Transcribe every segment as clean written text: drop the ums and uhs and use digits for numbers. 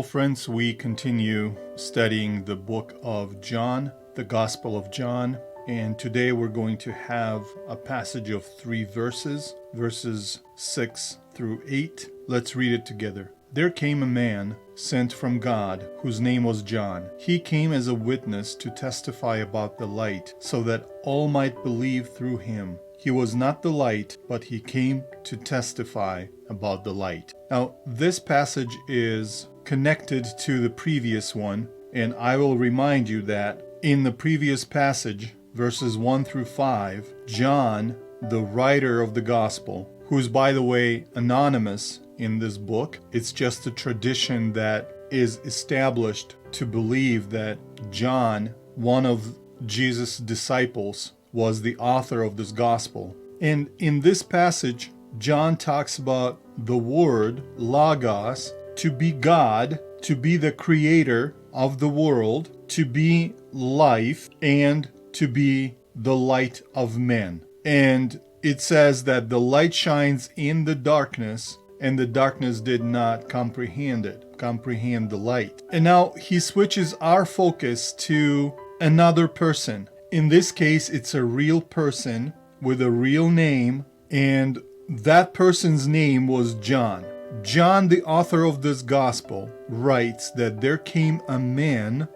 Well, friends, we continue studying the book of John, the Gospel of John, and today we're going to have a passage of 3 verses, verses 6 through 8. Let's read it together. There came a man sent from God, whose name was John. He came as a witness to testify about the light, so that all might believe through him. He was not the light, but he came to testify about the light. Now, this passage is connected to the previous one, and I will remind you that in the previous passage, verses 1 through 5, John, the writer of the gospel, who's, by the way, anonymous in this book, it's just a tradition that is established to believe that John, one of Jesus' disciples, was the author of this gospel. And in this passage, John talks about the word, logos, to be God, to be the creator of the world, to be life, and to be the light of men. And it says that the light shines in the darkness, and the darkness did not comprehend the light. And now he switches our focus to another person. In this case, it's a real person with a real name, and that person's name was John. John, the author of this gospel, writes that there came a man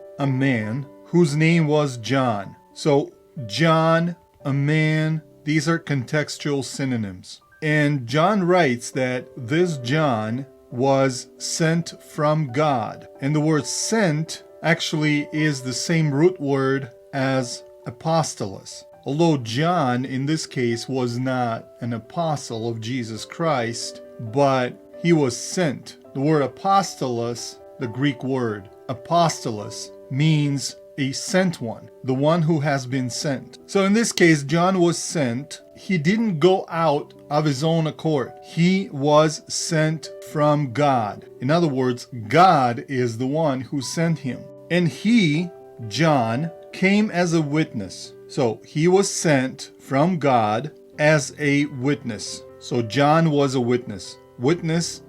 whose name was John. So, John, a man, these are contextual synonyms. And John writes that this John was sent from God. And the word sent actually is the same root word as apostolos. Although John, in this case, was not an apostle of Jesus Christ, but he was sent. The word apostolos, the Greek word apostolos, means a sent one, the one who has been sent. So in this case, John was sent. He didn't go out of his own accord. He was sent from God. In other words, God is the one who sent him. And he, John, came as a witness. So he was sent from God as a witness. So John was a witness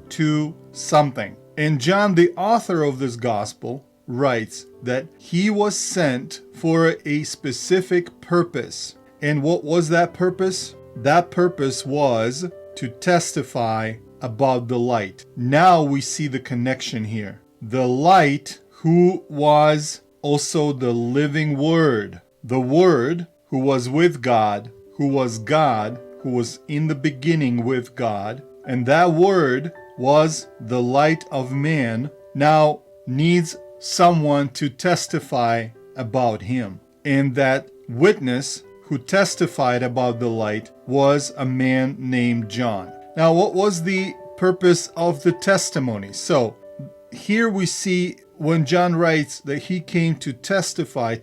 to something. And John, the author of this gospel, writes that he was sent for a specific purpose. And what was that purpose? That purpose was to testify about the light. Now we see the connection here. The light, who was also the living Word. The Word who was with God, who was in the beginning with God, and that Word was the light of man, now needs someone to testify about him. And that witness who testified about the light was a man named John. Now, what was the purpose of the testimony? So, here we see when John writes that he came to testify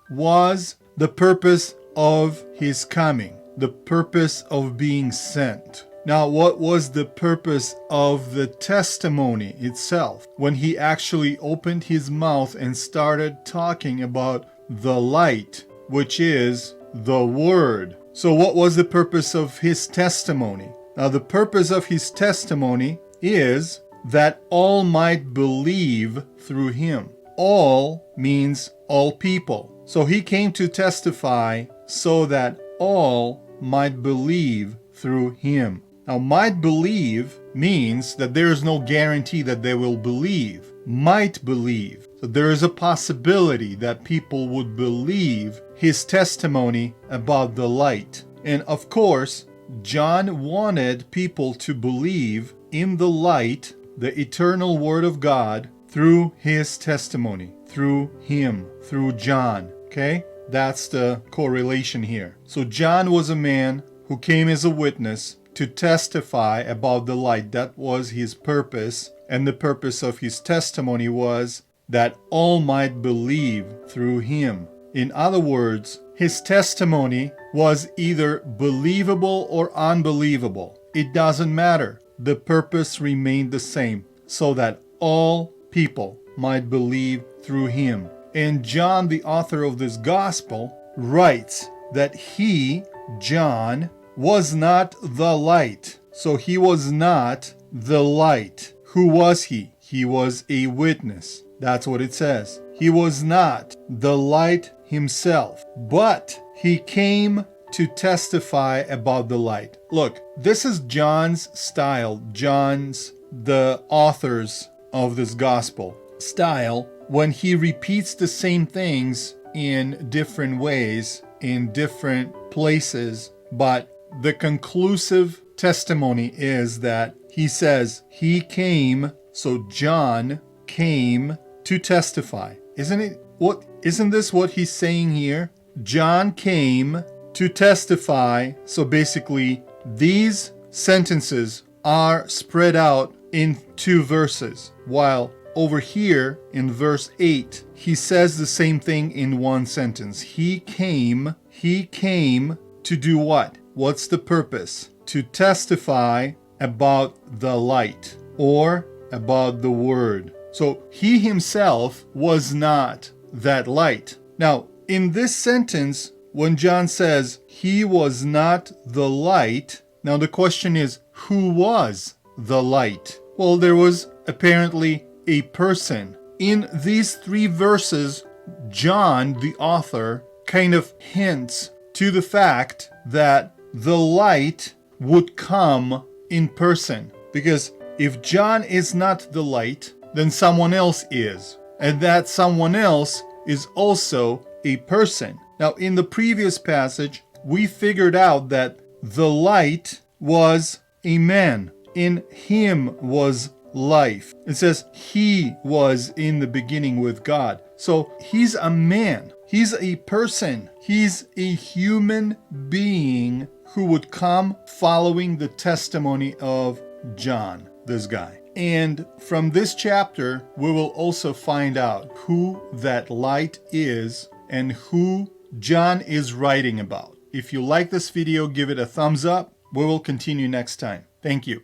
was the purpose of his coming, the purpose of being sent. Now, what was the purpose of the testimony itself? When he actually opened his mouth and started talking about the light, which is the Word. So what was the purpose of his testimony? Now, the purpose of his testimony is that all might believe through him. All means all people. So he came to testify so that all might believe through him. Now, might believe means that there is no guarantee that they will believe. Might believe. So there is a possibility that people would believe his testimony about the light. And of course, John wanted people to believe in the light, the eternal Word of God, through his testimony, through him, through John. Okay? That's the correlation here. So John was a man who came as a witness to testify about the light. That was his purpose. And the purpose of his testimony was that all might believe through him. In other words, his testimony was either believable or unbelievable. It doesn't matter. The purpose remained the same, so that all people might believe through him. And John, the author of this gospel, writes that he, John, was not the light. So he was not the light. Who was he? He was a witness. That's what it says. He was not the light himself, but he came to testify about the light. Look, this is John's style, the authors of this gospel style, when he repeats the same things in different ways, in different places, but the conclusive testimony is that he says he came, so John came to testify. Isn't this what he's saying here? John came to testify. So basically, these sentences are spread out in 2 verses, while over here in verse 8, he says the same thing in 1 sentence. He came to do what? What's the purpose? To testify about the light or about the word. So he himself was not that light. Now, in this sentence, when John says he was not the light, now the question is, who was the light? Well, there was apparently a person. In these 3 verses, John, the author, kind of hints to the fact that the light would come in person. Because if John is not the light, then someone else is. And that someone else is also a person. Now, in the previous passage, we figured out that the light was a man. In him was life. It says he was in the beginning with God. So he's a man. He's a person. He's a human being who would come following the testimony of John, this guy. And from this chapter, we will also find out who that light is and who John is writing about. If you like this video, give it a thumbs up. We will continue next time. Thank you.